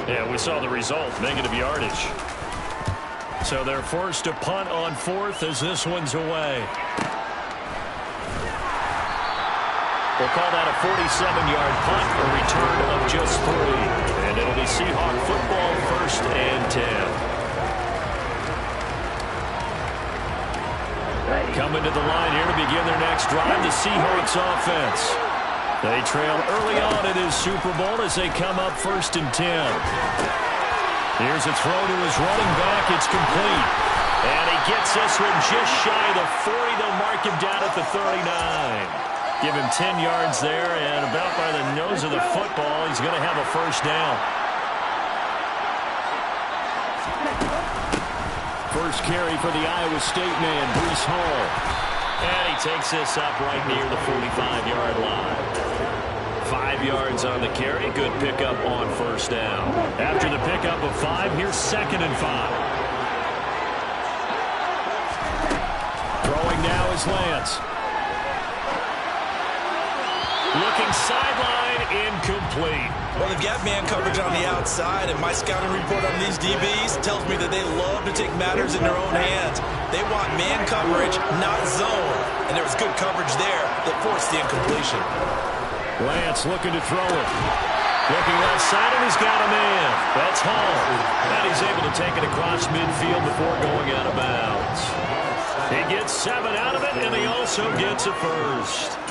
Yeah, we saw the result, negative yardage. So they're forced to punt on 4th as this one's away. We'll call that a 47-yard punt, a return of just 3. And it'll be Seahawk football, 1st and 10. Coming to the line here to begin their next drive, the Seahawks offense. They trail early on in his Super Bowl as they come up 1st and 10. Here's a throw to his running back. It's complete. And he gets this one just shy of the 40. They'll mark him down at the 39. Give him 10 yards there, and about by the nose of the football, he's going to have a 1st down. First carry for the Iowa State man, Breece Hall. And he takes this up right near the 45-yard line. 5 yards on the carry. Good pickup on 1st down. After the pickup of 5, here's 2nd and 5. Throwing now is Lance. Looking sideline, incomplete. Well, they've got man coverage on the outside, and my scouting report on these DBs tells me that they love to take matters in their own hands. They want man coverage, not zone. And there was good coverage there that forced the incompletion. Lance looking to throw it. Looking left side, and he's got a man. That's Hall. And he's able to take it across midfield before going out of bounds. He gets 7 out of it, and he also gets a 1st.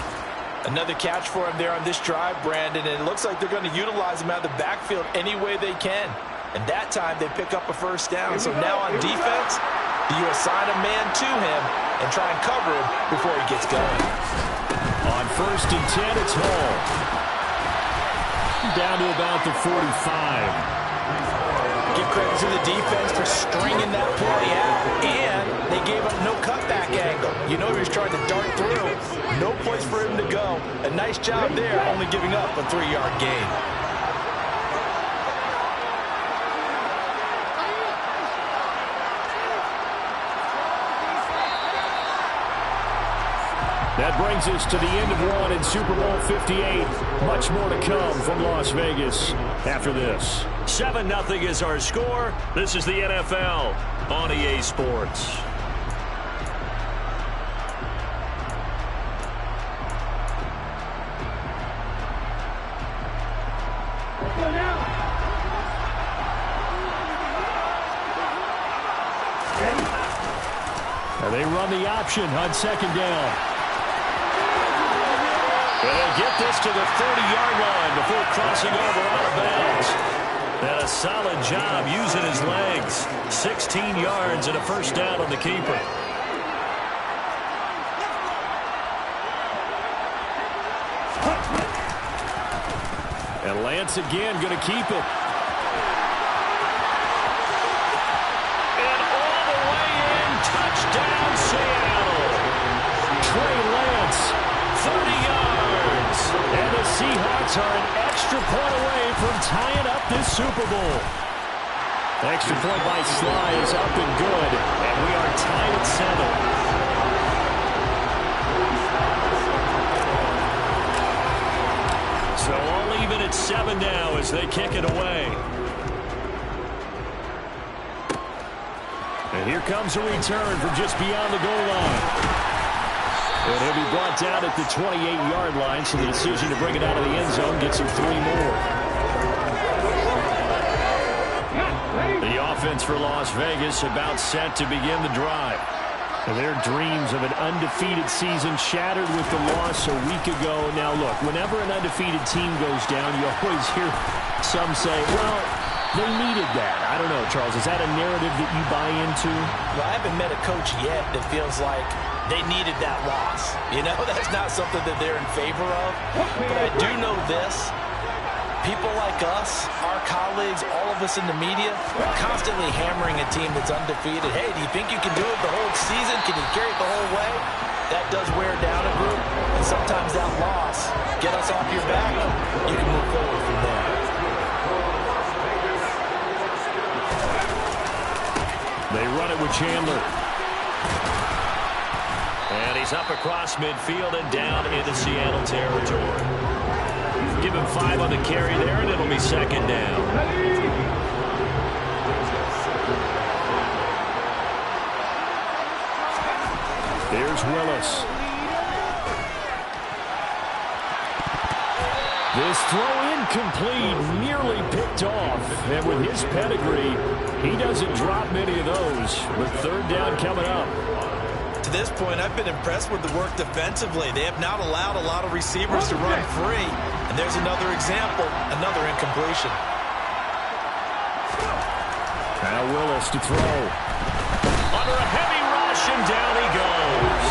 Another catch for him there on this drive, Brandon, and it looks like they're going to utilize him out of the backfield any way they can. And that time, they pick up a 1st down. So now on defense, you assign a man to him and try and cover him before he gets going. On 1st and 10, it's Hall. Down to about the 45. Give credit to the defense for stringing that play out, and they gave up no cutback angle. You know he was trying to dart through. No place for him to go. A nice job there, only giving up a 3-yard gain. That brings us to the end of 1 in Super Bowl 58. Much more to come from Las Vegas after this. 7-0 is our score. This is the NFL on EA Sports. And they run the option on 2nd down. And they'll get this to the 30-yard line before crossing over out of bounds. And a solid job using his legs. 16 yards and a 1st down on the keeper. And Lance again going to keep it. And all the way in, touchdown Seattle. Trey Lance, 30 yards. And the Seahawks are an extra point away from tying up this Super Bowl. Extra point by Sly is up and good. And we are tied at 7. So all even at 7 now as they kick it away. And here comes a return from just beyond the goal line. And he'll be brought down at the 28-yard line, so the decision to bring it out of the end zone gets him 3 more. The offense for Las Vegas about set to begin the drive. And their dreams of an undefeated season shattered with the loss a week ago. Now, look, whenever an undefeated team goes down, you always hear some say, well, they needed that. I don't know, Charles. Is that a narrative that you buy into? Well, I haven't met a coach yet that feels like they needed that loss. You know, that's not something that they're in favor of. But I do know this. People like us, our colleagues, all of us in the media, are constantly hammering a team that's undefeated. Hey, do you think you can do it the whole season? Can you carry it the whole way? That does wear down a group. And sometimes that loss, get us off your back, you can move forward from there. They run it with Chandler. And he's up across midfield and down into Seattle territory. Give him 5 on the carry there, and it'll be 2nd down. throw incomplete, nearly picked off. And with his pedigree, he doesn't drop many of those. With third down coming up. To this point, I've been impressed with the work defensively. They have not allowed a lot of receivers to run free. And there's another example, another incompletion. Now Willis to throw. Under a heavy rush, and down he goes.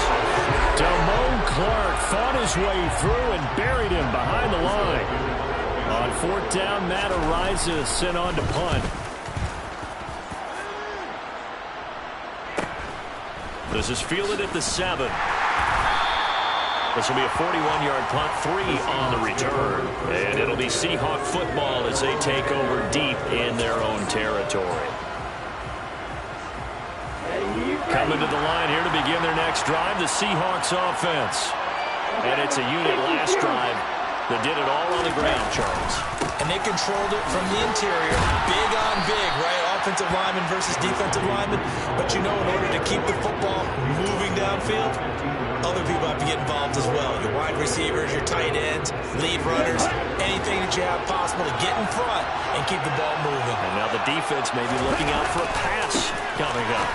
Damone Clark fought his way through and buried him behind the line. On fourth down, Matt Ariza sent on to punt. This is fielded at the 7. This will be a 41-yard punt, 3 on the return. And it'll be Seahawk football as they take over deep in their own territory. Coming to the line here to begin their next drive, the Seahawks offense. And it's a unit last drive that did it all on the ground, Charles. And they controlled it from the interior. Big on big, right? Offensive lineman versus defensive lineman. But you know, in order to keep the football moving downfield, other people have to get involved as well. Your wide receivers, your tight ends, lead runners, anything that you have possible to get in front and keep the ball moving. And now the defense may be looking out for a pass coming up.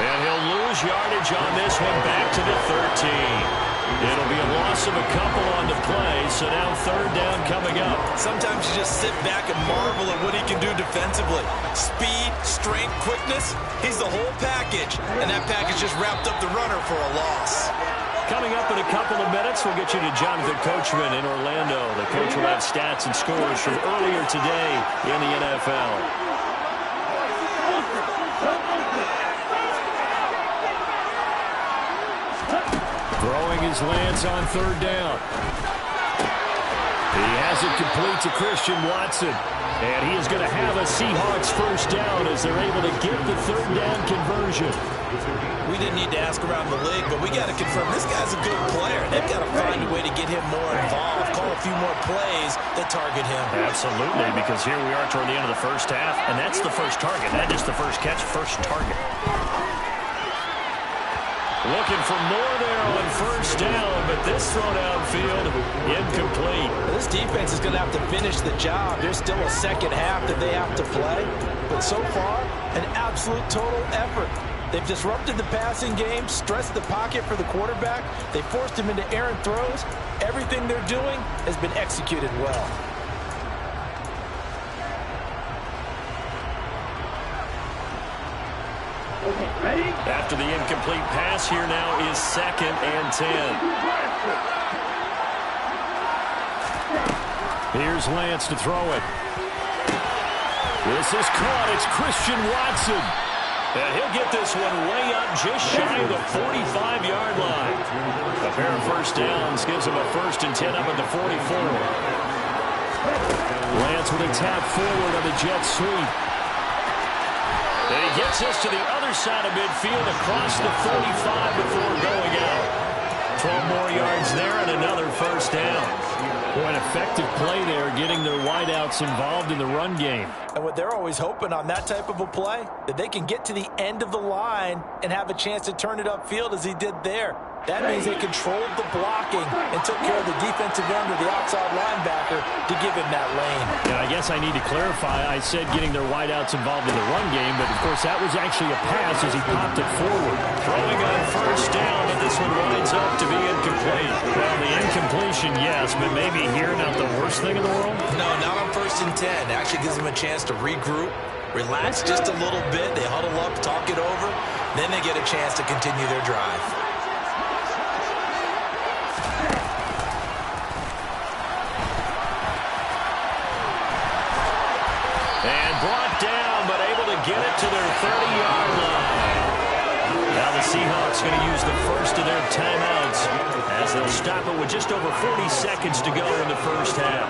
And he'll lose yardage on this one back to the 13. It'll be a loss of a couple on the play, so now third down coming up. Sometimes you just sit back and marvel at what he can do defensively. Speed, strength, quickness, he's the whole package. And that package just wrapped up the runner for a loss. Coming up in a couple of minutes, we'll get you to Jonathan Coachman in Orlando. The coach will have stats and scores from earlier today in the NFL. Throwing his Lance on third down. He has it complete to Christian Watson. And he is going to have a Seahawks first down as they're able to get the third down conversion. We didn't need to ask around the league, but we got to confirm this guy's a good player. They've got to find a way to get him more involved, call a few more plays that target him. Absolutely, because here we are toward the end of the first half, and that's the first target, not just the first catch, first target. Looking for more there on first down, but this throw downfield, incomplete. This defense is going to have to finish the job. There's still a second half that they have to play. But so far, an absolute total effort. They've disrupted the passing game, stressed the pocket for the quarterback. They forced him into errant throws. Everything they're doing has been executed well. After the incomplete pass, here now is 2nd and 10. Here's Lance to throw it. This is caught. It's Christian Watson. And he'll get this one way up just shy of the 45-yard line. A pair of first downs gives him a 1st and 10 up at the 44. Lance with a tap forward on the jet sweep. And he gets us to the other side of midfield across the 45 before going out. 12 more yards there and another first down. Boy, an effective play there, getting their wideouts involved in the run game. And what they're always hoping on that type of a play, that they can get to the end of the line and have a chance to turn it upfield as he did there. That means they controlled the blocking and took care of the defensive end of the outside linebacker to give him that lane. And I guess I need to clarify, I said getting their wideouts involved in the run game, but of course that was actually a pass as he popped it forward. Throwing on first down, but this one winds up to be incomplete. Well, the incompletion, yes, but maybe here not the worst thing in the world? No, not on 1st and 10. It actually gives them a chance to regroup, relax just a little bit. They huddle up, talk it over. Then they get a chance to continue their drive. Brought down, but able to get it to their 30-yard line. Now the Seahawks going to use the first of their timeouts as they'll stop it with just over 40 seconds to go in the first half.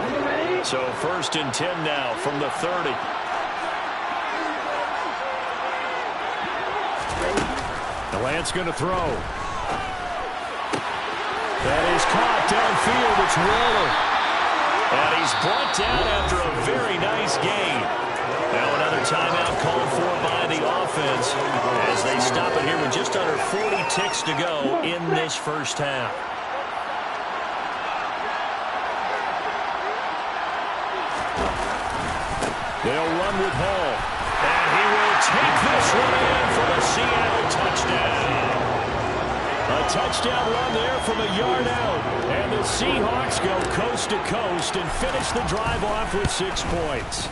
So 1st and 10 now from the 30. The Lance going to throw. That is caught downfield. It's Waller. And he's brought down after a very nice gain. Now another timeout called for by the offense as they stop it here with just under 40 ticks to go in this first half. They'll run with Hall. And he will take this one in for the Seattle touchdown. A touchdown run there from a yard out. And the Seahawks go coast to coast and finish the drive off with 6 points.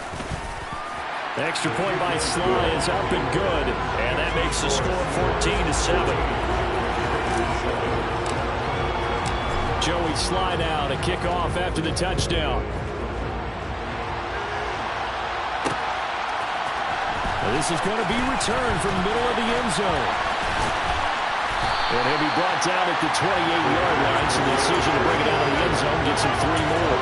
The extra point by Sly is up and good. And that makes the score 14-7. Joey Sly now to kick off after the touchdown. This is going to be returned from the middle of the end zone. And he'll be brought down at the 28-yard line, so the decision to bring it out of the end zone gets him 3 more.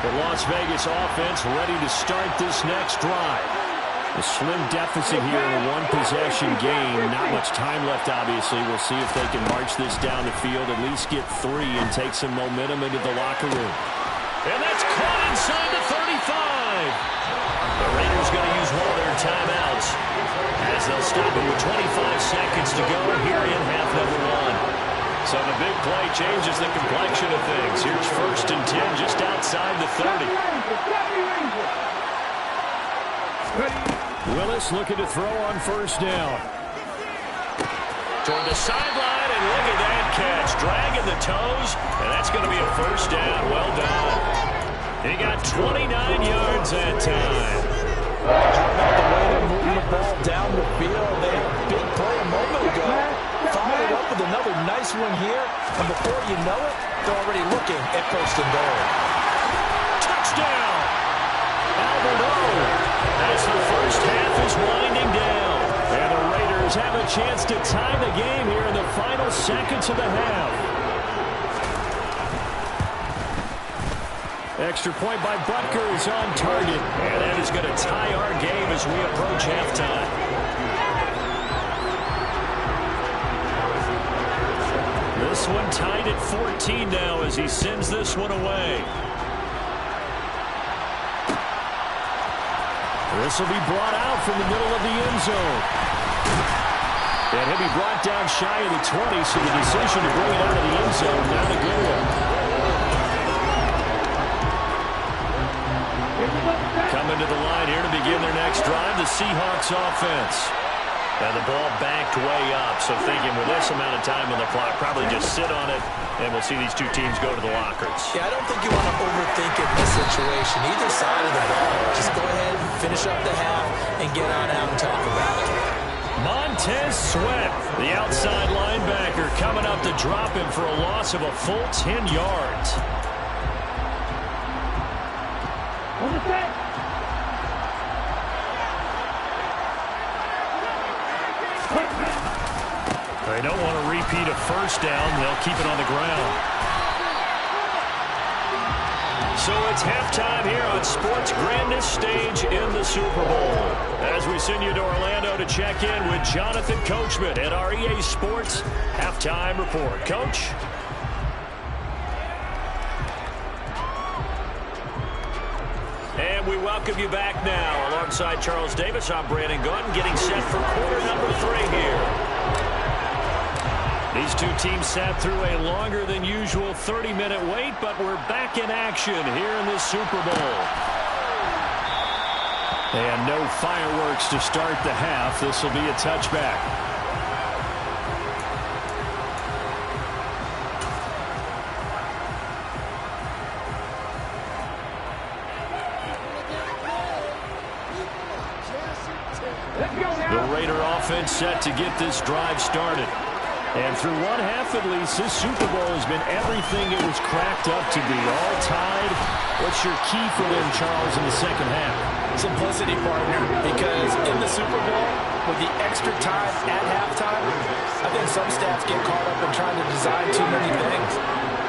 The Las Vegas offense ready to start this next drive. A slim deficit here in a one-possession game. Not much time left, obviously. We'll see if they can march this down the field, at least get 3 and take some momentum into the locker room. And that's caught inside the 35. The Raiders going to use one of their timeouts as they'll stop it with 25 seconds to go here in half number 1. So the big play changes the complexion of things. Here's 1st and 10 just outside the 30. Willis looking to throw on 1st down. Toward the sideline, and look at that catch. Dragging the toes, and that's going to be a 1st down. Well done. He got 29 yards that time. How about the way they're moving the ball down the field? They had a big play a moment ago. Followed up with another nice one here, and before you know it, they're already looking at 1st and goal. Touchdown! Albert O, as the first half is winding down. And the Raiders have a chance to tie the game here in the final seconds of the half. Extra point by Butker is on target. And that is going to tie our game as we approach halftime. This one tied at 14 now as he sends this one away. This will be brought out from the middle of the end zone. And he'll be brought down shy of the 20, so the decision to bring it out of the end zone, not a good one. Coming to the line here to begin their next drive, the Seahawks offense. And the ball backed way up, so thinking with this amount of time on the clock, probably just sit on it, and we'll see these two teams go to the lockers. Yeah, I don't think you want to overthink it in this situation. Either side of the ball, just go ahead, finish up the half, and get on out and talk about it. Montez Sweat, the outside linebacker, coming up to drop him for a loss of a full 10 yards. On the set. They don't want to repeat a 1st down. They'll keep it on the ground. So it's halftime here on sports' grandest stage in the Super Bowl. As we send you to Orlando to check in with Jonathan Coachman at our EA Sports Halftime Report. Coach? And we welcome you back now. Alongside Charles Davis, I'm Brandon Gordon, getting set for quarter number 3 here. These two teams sat through a longer than usual 30-minute wait, but we're back in action here in the Super Bowl. And no fireworks to start the half. This will be a touchback. The Raider offense set to get this drive started. And through one half at least, this Super Bowl has been everything it was cracked up to be. All tied. What's your key for them, Charles, in the second half? Simplicity, partner, because in the Super Bowl, with the extra time at halftime, I think some staffs get caught up in trying to design too many things.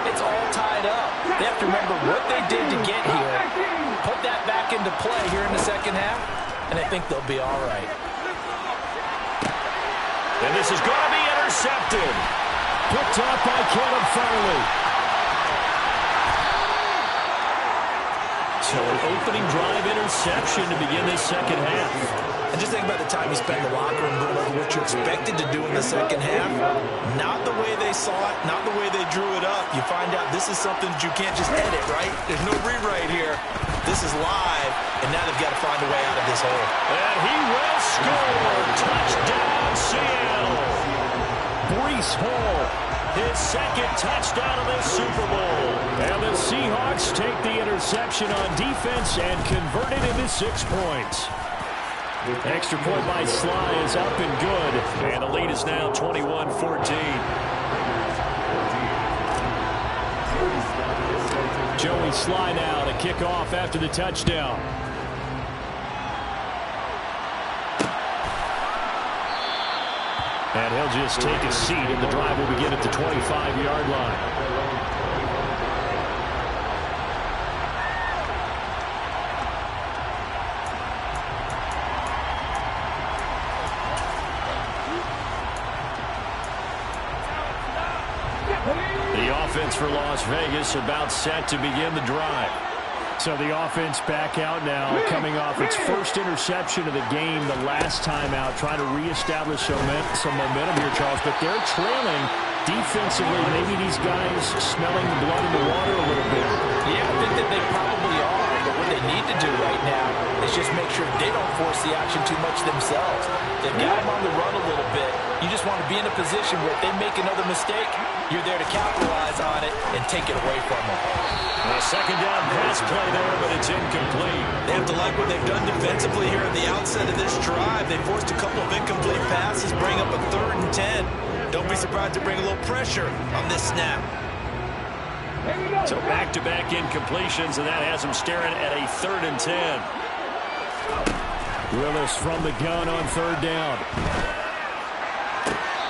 It's all tied up. They have to remember what they did to get here, put that back into play here in the second half, and I think they'll be all right. And this is going to be intercepted. Picked up by Caleb Farley. So an opening drive interception to begin this second half. And just think about the time you spend in the locker room going over what you expected to do in the second half. Not the way they saw it, not the way they drew it up. You find out this is something that you can't just edit, right? There's no rewrite here. This is live, and now they've got to find a way out of this hole. And he will score. Touchdown, Seattle. Breece Hall, his second touchdown of this Super Bowl. And the Seahawks take the interception on defense and convert it into 6 points. Extra point by Sly is up and good. And the lead is now 21-14. Joey Sly now to kick off after the touchdown. And he'll just take a seat, and the drive will begin at the 25-yard line. The offense for Las Vegas about set to begin the drive. So the offense back out now, coming off its first interception of the game the last time out, trying to reestablish some momentum here, Charles. But they're trailing defensively. Maybe these guys smelling the blood in the water a little bit. Yeah, I think that they probably are. But what they need to do right now is just make sure they don't force the action too much themselves. They've got them on the run a little bit. You just want to be in a position where if they make another mistake, you're there to capitalize on it and take it away from them. A second down pass play there, but it's incomplete. They have to like what they've done defensively here at the outset of this drive. They forced a couple of incomplete passes, bring up a 3rd and 10. Don't be surprised to bring a little pressure on this snap. So back-to-back incompletions, and that has them staring at a 3rd and 10. Willis from the gun on 3rd down.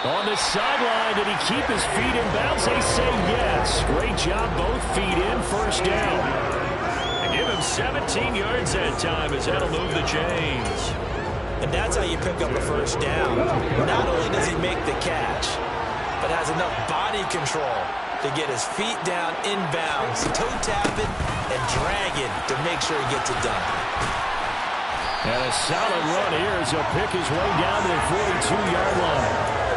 On the sideline, did he keep his feet in bounds? They say yes. Great job, both feet in, 1st down. And give him 17 yards that time as that'll move the chains. And that's how you pick up a 1st down. Not only does he make the catch, but has enough body control to get his feet down inbounds, toe tapping and dragging to make sure he gets it done. And a solid run here as he'll pick his way down to the 42-yard line.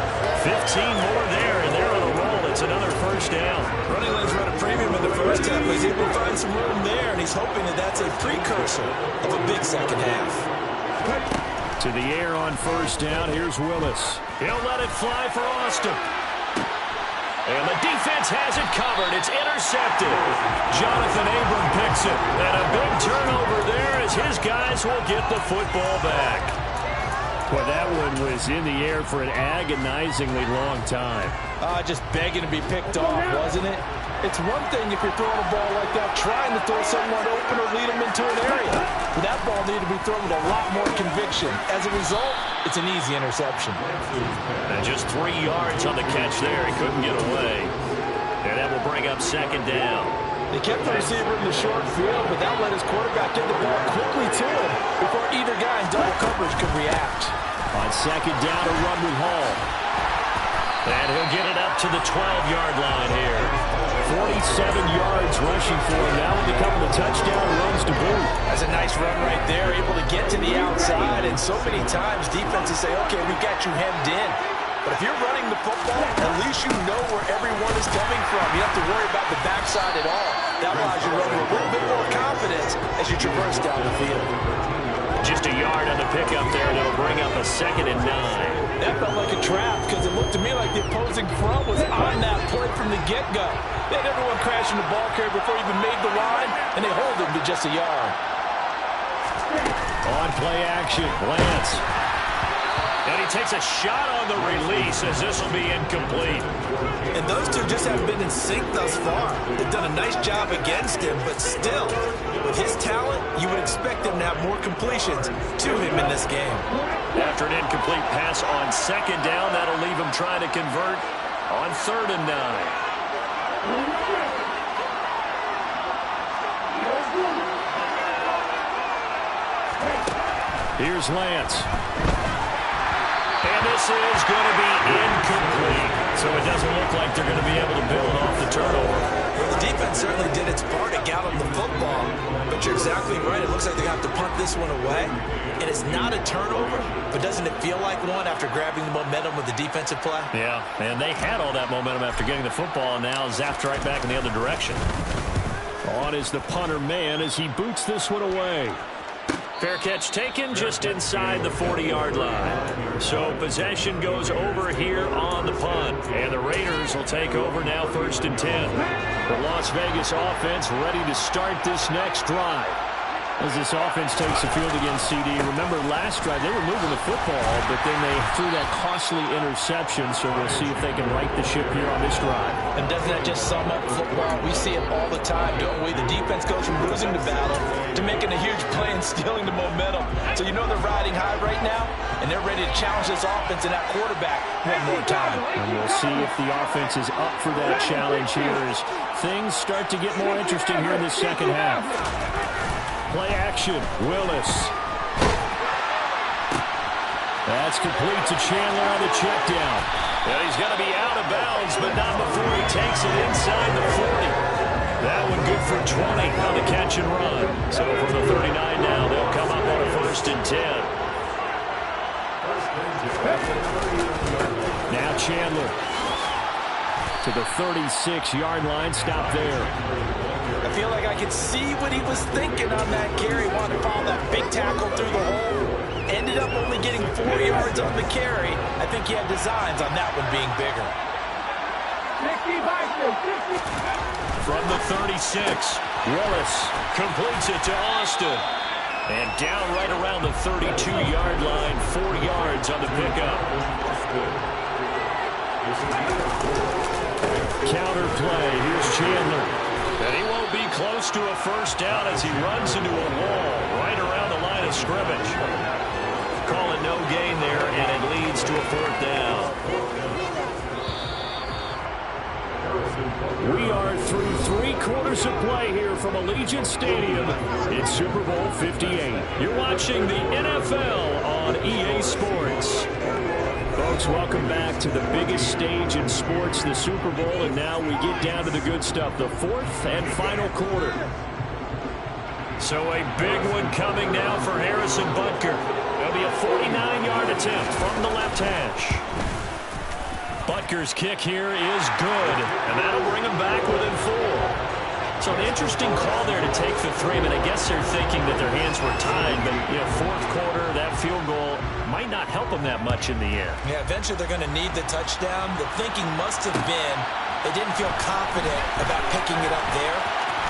15 more there, and they're on a roll. It's another 1st down. Running lanes run a premium in the 1st half, but he's able to find some room there, and he's hoping that that's a precursor of a big 2nd half. To the air on 1st down. Here's Willis. He'll let it fly for Austin. And the defense has it covered. It's intercepted. Jonathan Abram picks it. And a big turnover there as his guys will get the football back. Well, that one was in the air for an agonizingly long time. Just begging to be picked off, wasn't it? It's one thing if you're throwing a ball like that, trying to throw someone open or lead them into an area. But that ball needed to be thrown with a lot more conviction. As a result, it's an easy interception. And just 3 yards on the catch there. He couldn't get away. And that will bring up 2nd down. They kept the receiver in the short field, but that let his quarterback get the ball quickly to him before either guy in double coverage could react. On 2nd down, a run with Hall. And he'll get it up to the 12-yard line here. 47 yards rushing for him now with a couple of touchdown runs to boot. That's a nice run right there, able to get to the outside. And so many times defenses say, okay, we got you hemmed in. But if you're running the football, at least you know where everyone is coming from. You don't have to worry about the backside at all. That allows you to run with a little bit more confidence as you traverse down the field. Just a yard on the pickup there. That'll bring up a 2nd and 9. That felt like a trap because it looked to me like the opposing front was on that play from the get-go. They had everyone crashing the ball carrier before he even made the line, and they hold him to just a yard. On play action, Lance. And he takes a shot on the release as this will be incomplete. And those two just haven't been in sync thus far. They've done a nice job against him, but still, with his talent, you would expect him to have more completions to him in this game. After an incomplete pass on 2nd down, that'll leave him trying to convert on 3rd and 9. Here's Lance. And And this is going to be incomplete. So it doesn't look like they're going to be able to build off the turnover. Well, the defense certainly did its part to gallop the football. But you're exactly right. It looks like they're going to have to punt this one away. And it's not a turnover, but doesn't it feel like one after grabbing the momentum with the defensive play? Yeah, and they had all that momentum after getting the football, and now zapped right back in the other direction. On is the punter man as he boots this one away. Fair catch taken just inside the 40-yard line. So possession goes over here on the punt. And the Raiders will take over now 1st and 10. The Las Vegas offense ready to start this next drive. As this offense takes the field against CD. Remember last drive, they were moving the football, but then they threw that costly interception, so we'll see if they can right the ship here on this drive. And doesn't that just sum up football? We see it all the time, don't we? The defense goes from losing the battle to making a huge play and stealing the momentum. So you know they're riding high right now, and they're ready to challenge this offense and that quarterback one more time. And we'll see if the offense is up for that challenge here as things start to get more interesting here in the second half. Play action, Willis. That's complete to Chandler on the check down. And he's going to be out of bounds, but not before he takes it inside the 40. That one good for 20 on the catch and run. So from the 39 now, they'll come up on a 1st and 10. Now Chandler to the 36-yard line. Stop there. I feel like I could see what he was thinking on that carry. Wanted to follow that big tackle through the hole. Ended up only getting 4 yards on the carry. I think he had designs on that one being bigger. From the 36, Willis completes it to Austin. And down right around the 32-yard line, 4 yards on the pickup. Counter play, here's Chandler. And he won't be close to a first down as he runs into a wall right around the line of scrimmage. Call it no gain there, and it leads to a 4th down. We are through 3 quarters of play here from Allegiant Stadium in Super Bowl 58. You're watching the NFL on EA Sports. Folks, welcome back to the biggest stage in sports, the Super Bowl, and now we get down to the good stuff, the 4th and final quarter. So a big one coming now for Harrison Butker. It'll be a 49-yard attempt from the left hash. Butker's kick here is good, and that'll bring him back within 4. So an interesting call there to take the 3. I mean, I guess they're thinking that their hands were tied, but, 4th quarter, that field goal might not help them that much in the air. Yeah, eventually they're going to need the touchdown. The thinking must have been they didn't feel confident about picking it up there,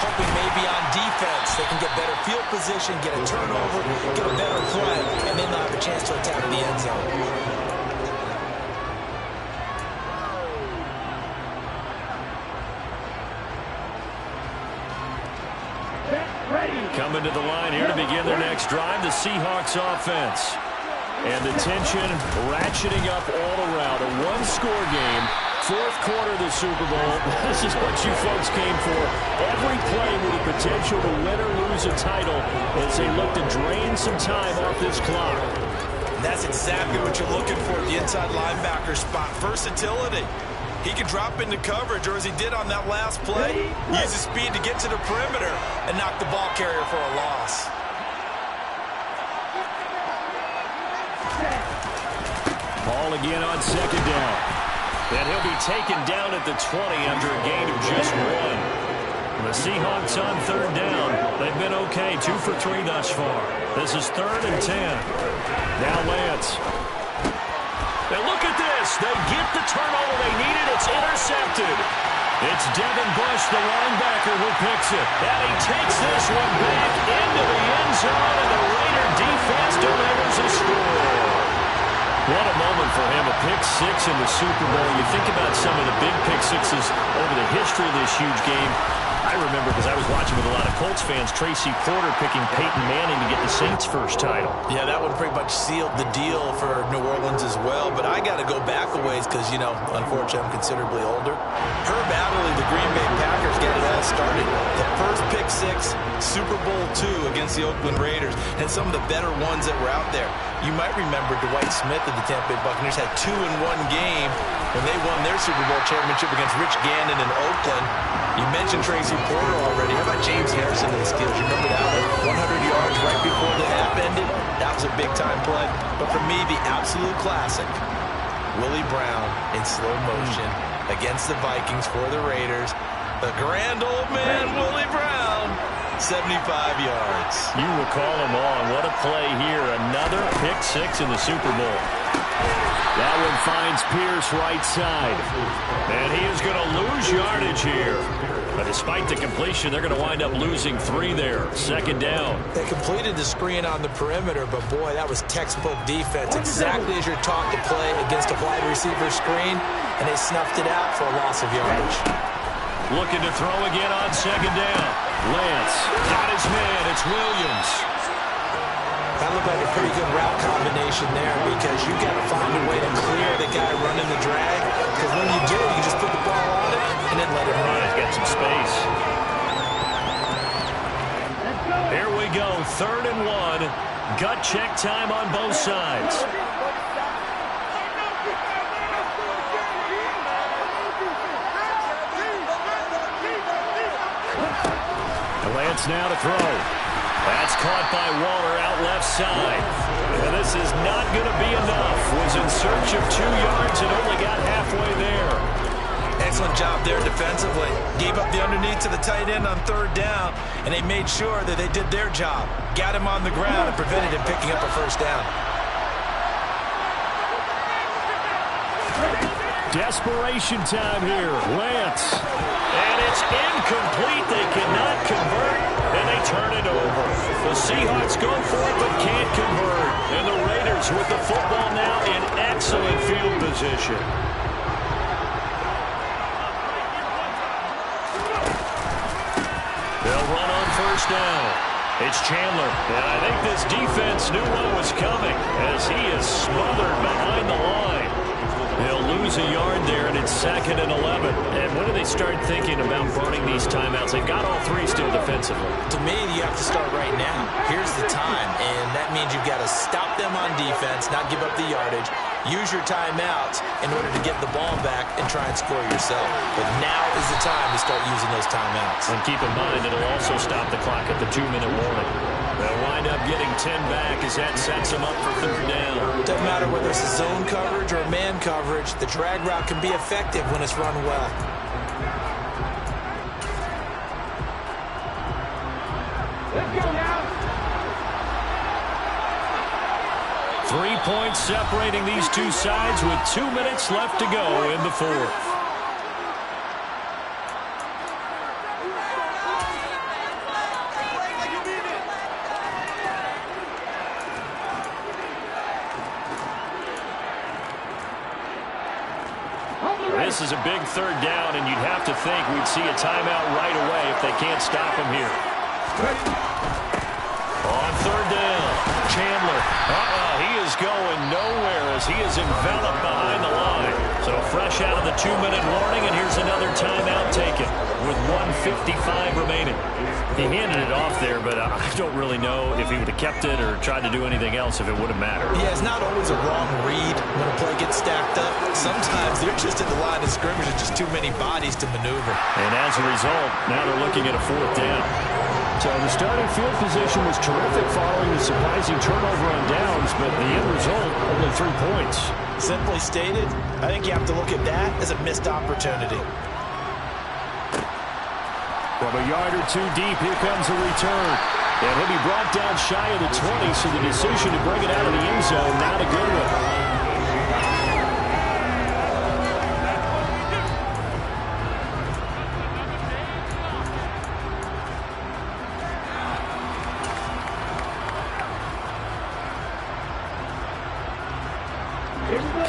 hoping maybe on defense they can get better field position, get a turnover, get a better play, and then they'll have a chance to attack the end zone. Coming to the line here to begin their next drive, the Seahawks offense. And the tension ratcheting up all around. A 1-score game, 4th quarter of the Super Bowl. This is what you folks came for. Every play with the potential to win or lose a title as they look to drain some time off this clock. And that's exactly what you're looking for at the inside linebacker spot. Versatility. He can drop into coverage, or as he did on that last play, use his speed to get to the perimeter and knock the ball carrier for a loss. Ball again on 2nd down. And he'll be taken down at the 20 after a gain of just 1. The Seahawks on 3rd down. They've been okay, 2 for 3 thus far. This is 3rd and 10. Now Lance. And look at this. They get the turnover they needed. It's intercepted. It's Devin Bush, the linebacker, who picks it. And he takes this one back into the end zone, and the Raider defense delivers a score. What a moment for him, a pick-6 in the Super Bowl. You think about some of the big pick-6s over the history of this huge game. I remember, because I was watching with a lot of Colts fans, Tracy Porter picking Peyton Manning to get the Saints' first title. Yeah, that one pretty much sealed the deal for New Orleans as well. But I got to go back a ways because, unfortunately, I'm considerably older. Herb Adderley, the Green Bay Packers, get it all all started. The first pick six, Super Bowl II against the Oakland Raiders, and some of the better ones that were out there. You might remember Dwight Smith of the Tampa Bay Buccaneers had 2 in one game when they won their Super Bowl championship against Rich Gannon in Oakland. You mentioned Tracy Porter already. How about James Harrison of the Steelers? You remember that one? 100 yards right before the half ended? That was a big-time play. But for me, the absolute classic, Willie Brown in slow motion against the Vikings for the Raiders. The grand old man, Willie Brown, 75 yards. You recall him on. What a play here. Another pick six in the Super Bowl. That one finds Pierce right side. And he is going to lose yardage here. But despite the completion, they're going to wind up losing 3 there. Second down. They completed the screen on the perimeter, but boy, that was textbook defense. Exactly as you're taught to play against a wide receiver screen, and they snuffed it out for a loss of yardage. Looking to throw again on second down. Lance got his man. It's Williams. That looked like a pretty good route combination there because you got to find a way to clear the guy running the drag. Because when you do, you can just put the ball on it and then let it run. He's got some space. Here we go, 3rd and 1. Gut check time on both sides. Lance now to throw. That's caught by Waller out left side. And this is not going to be enough. Was in search of 2 yards and only got halfway there. Excellent job there defensively. Gave up the underneath to the tight end on 3rd down, and they made sure that they did their job. Got him on the ground and prevented him picking up a 1st down. Desperation time here. Lance. And it's incomplete. They cannot convert, and they turn it over. The Seahawks go for it but can't convert. And the Raiders with the football now in excellent field position. They'll run on 1st down. It's Chandler. And I think this defense knew what was coming as he is smothered behind the line. They'll lose a yard there, and it's 2nd and 11. And when do they start thinking about burning these timeouts? They've got all 3 still defensively. To me, you have to start right now. Here's the time, and that means you've got to stop them on defense, not give up the yardage, use your timeouts in order to get the ball back and try and score yourself. But now is the time to start using those timeouts. And keep in mind, it'll also stop the clock at the 2-minute warning. They'll wind up getting 10 back as that sets them up for 3rd down. Doesn't matter whether it's a zone coverage or a man coverage, the drag route can be effective when it's run well. Let's go now. 3 points separating these two sides with 2 minutes left to go in the 4th. This is a big 3rd down, and you'd have to think we'd see a timeout right away if they can't stop him here. On 3rd down, Chandler. He is going nowhere as he is enveloped behind the line. So fresh out of the 2-minute warning, and here's another timeout taken with 1:55 remaining. He handed it off there, but I don't really know if he would have kept it or tried to do anything else if it would have mattered. Yeah, it's not always a wrong read when a play gets stacked up. Sometimes they're just at the line of scrimmage with just too many bodies to maneuver. And as a result, now they're looking at a 4th down. So the starting field position was terrific following the surprising turnover on downs, but the end result, only 3 points. Simply stated, I think you have to look at that as a missed opportunity. From a yard or 2 deep, here comes a return. And he'll be brought down shy of the 20, so the decision to bring it out of the end zone, not a good one.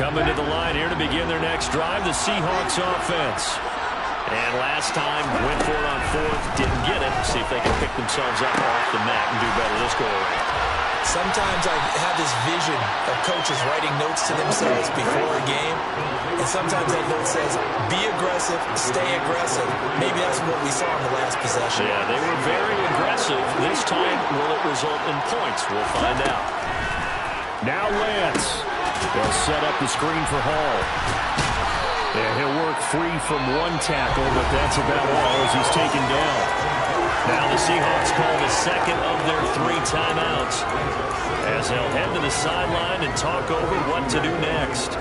Coming to the line here to begin their next drive, the Seahawks offense. And last time, went for it on 4th, didn't get it. See if they can pick themselves up off the mat and do better this go around. Sometimes I have this vision of coaches writing notes to themselves before a game, and sometimes that note says, be aggressive, stay aggressive. Maybe that's what we saw in the last possession. Yeah, they were very aggressive. This time, will it result in points? We'll find out. Now Lance. They'll set up the screen for Hall. Yeah, he'll work free from one tackle, but that's about all as he's taken down. Now the Seahawks call the second of their 3 timeouts as they'll head to the sideline and talk over what to do next.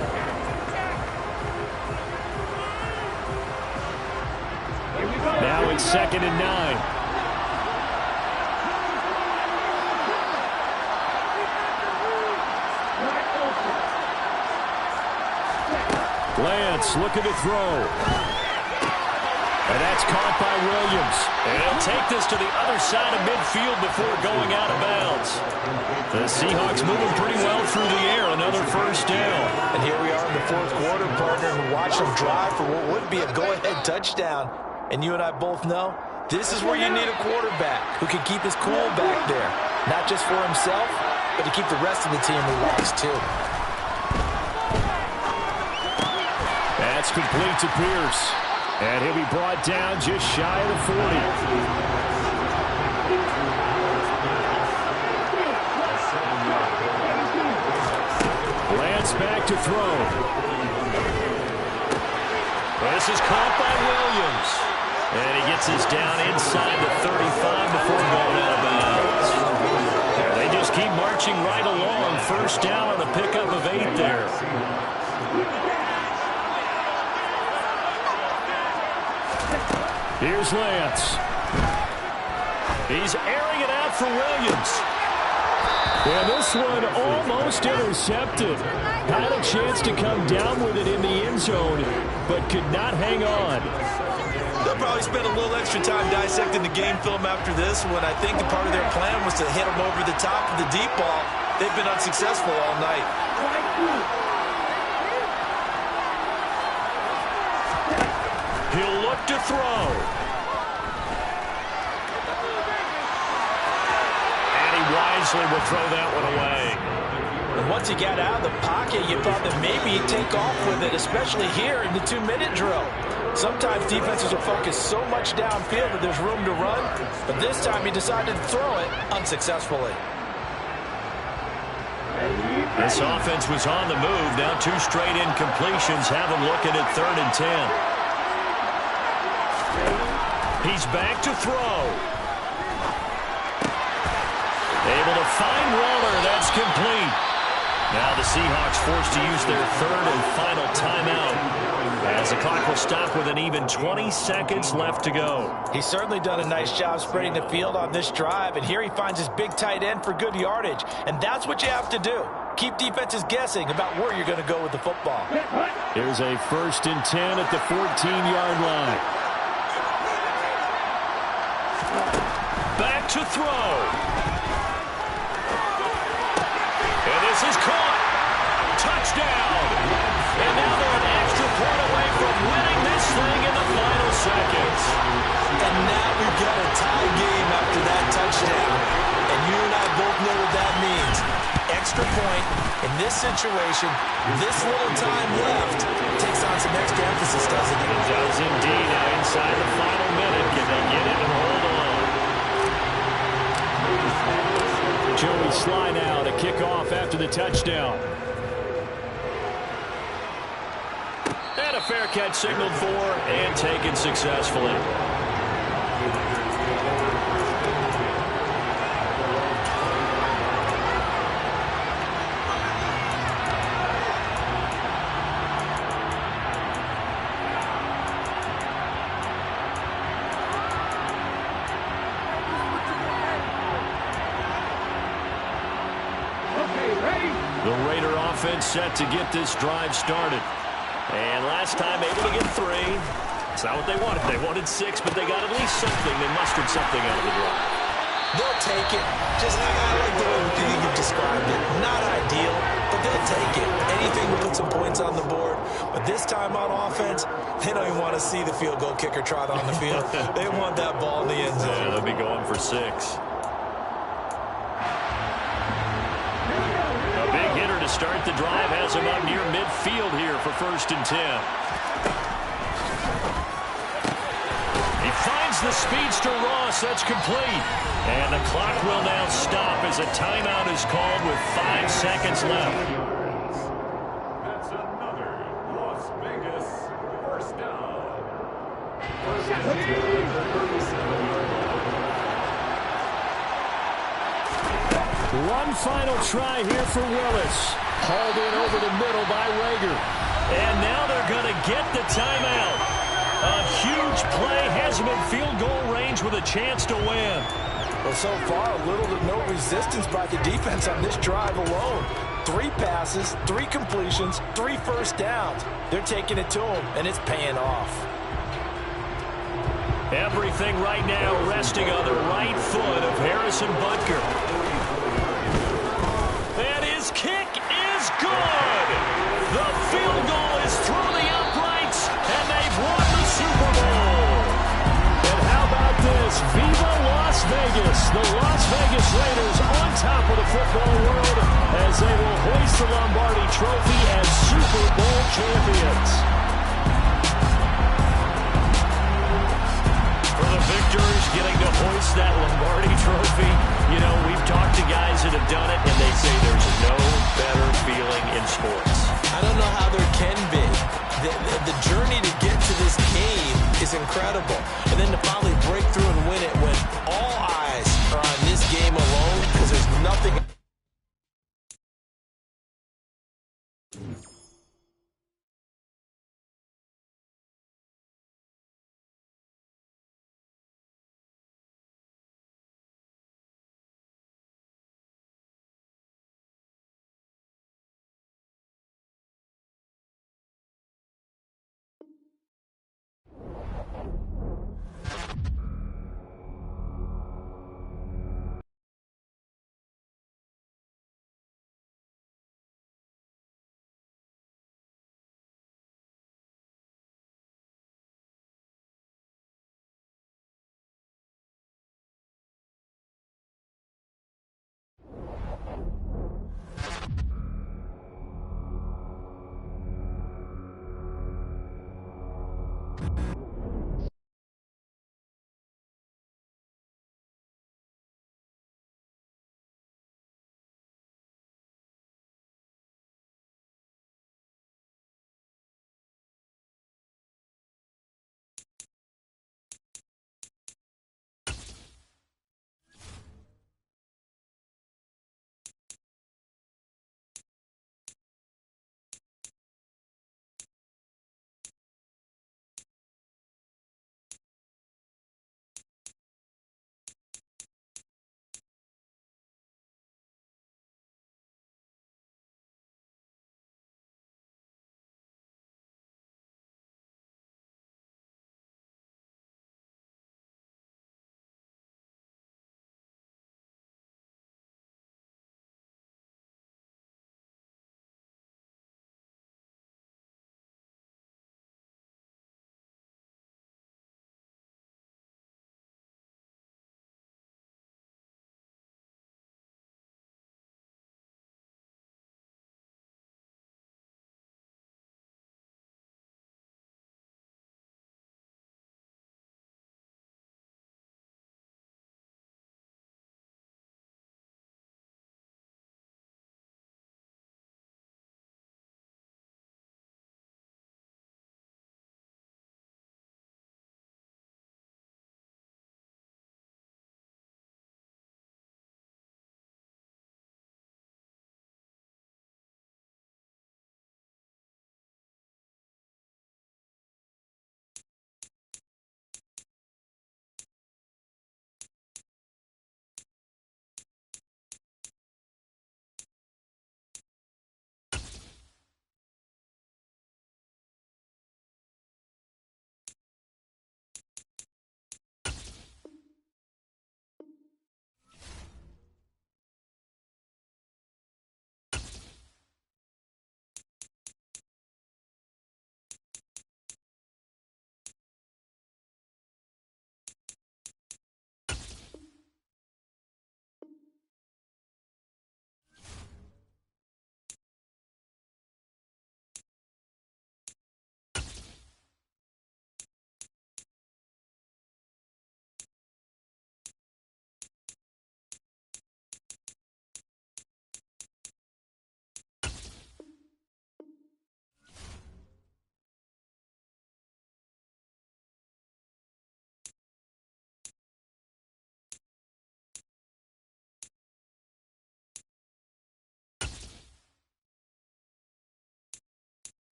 Now it's 2nd and 9. Lance looking to throw. And that's caught by Williams. And he'll take this to the other side of midfield before going out of bounds. The Seahawks moving pretty well through the air. Another first down. And here we are in the 4th quarter, partner, and watch them drive for what would be a go-ahead touchdown. And you and I both know this is where you need a quarterback who can keep his cool back there. Not just for himself, but to keep the rest of the team relaxed too. That's complete to Pierce. And he'll be brought down just shy of the 40. Lance back to throw. This is caught by Williams. And he gets this down inside the 35 before going out of bounds. They just keep marching right along. First down on a pickup of 8 there. Here's Lance. He's airing it out for Williams. And this one almost intercepted. Had a chance to come down with it in the end zone, but could not hang on. They'll probably spend a little extra time dissecting the game film after this when I think part of their plan was to hit them over the top of the deep ball. They've been unsuccessful all night. He'll look to throw. And he wisely will throw that one away. And once he got out of the pocket, you thought that maybe he'd take off with it, especially here in the 2-minute drill. Sometimes defenses will focus so much downfield that there's room to run, but this time he decided to throw it unsuccessfully. This offense was on the move. Now 2 straight incompletions have him looking at 3rd and 10. He's back to throw. Able to find Waller. That's complete. Now the Seahawks forced to use their 3rd and final timeout as the clock will stop with an even 20 seconds left to go. He's certainly done a nice job spreading the field on this drive, and here he finds his big tight end for good yardage. And that's what you have to do. Keep defenses guessing about where you're going to go with the football. Here's a 1st and 10 at the 14-yard line. Back to throw. And this is caught. Touchdown. And now they're an extra point away from winning this thing in the final seconds. And now we've got a tie game after that touchdown. And you and I both know what that means. Extra point in this situation, this little time left, takes on some extra emphasis, doesn't it? It does indeed. Now inside the final minute, can they get it and hold on? Joey Sly now to kick off after the touchdown. And a fair catch signaled for and taken successfully. The Raider offense set to get this drive started. And last time able to get 3. It's not what they wanted. They wanted 6, but they got at least something. They mustered something out of the drive. They'll take it. Just I like the way you've described it. Not ideal, but they'll take it. Anything to put some points on the board. But this time on offense, they don't even want to see the field goal kicker trot on the field. They want that ball in the end zone. Yeah, they'll be going for 6. start the drive has him up near midfield here for 1st and 10. He finds the speedster Ross. That's complete. And the clock will now stop as a timeout is called with 5 seconds left. That's another Las Vegas first down. One final try here for Willis. Hauled in over the middle by Rager. And now they're going to get the timeout. A huge play has him in field goal range with a chance to win. Well, so far, little to no resistance by the defense on this drive alone. 3 passes, 3 completions, 3 first downs. They're taking it to him, and it's paying off. Everything right now resting on the right foot of Harrison Butker. And his kick is good. The field goal is through the uprights, and they've won the Super Bowl. And how about this? Viva Las Vegas. The Las Vegas Raiders on top of the football world as they will hoist the Lombardi Trophy as Super Bowl champions. For the victors getting to hoist that Lombardi Trophy, you know, we've talked to guys that have done it, and they say there's no better feeling in sports. I don't know how there can be. The journey to get to this game is incredible. And then to finally break through and win it when all eyes are on this game alone because there's nothing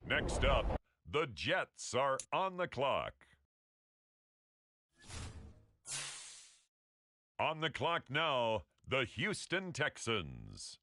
Next up, the Jets are on the clock. On the clock now, the Houston Texans.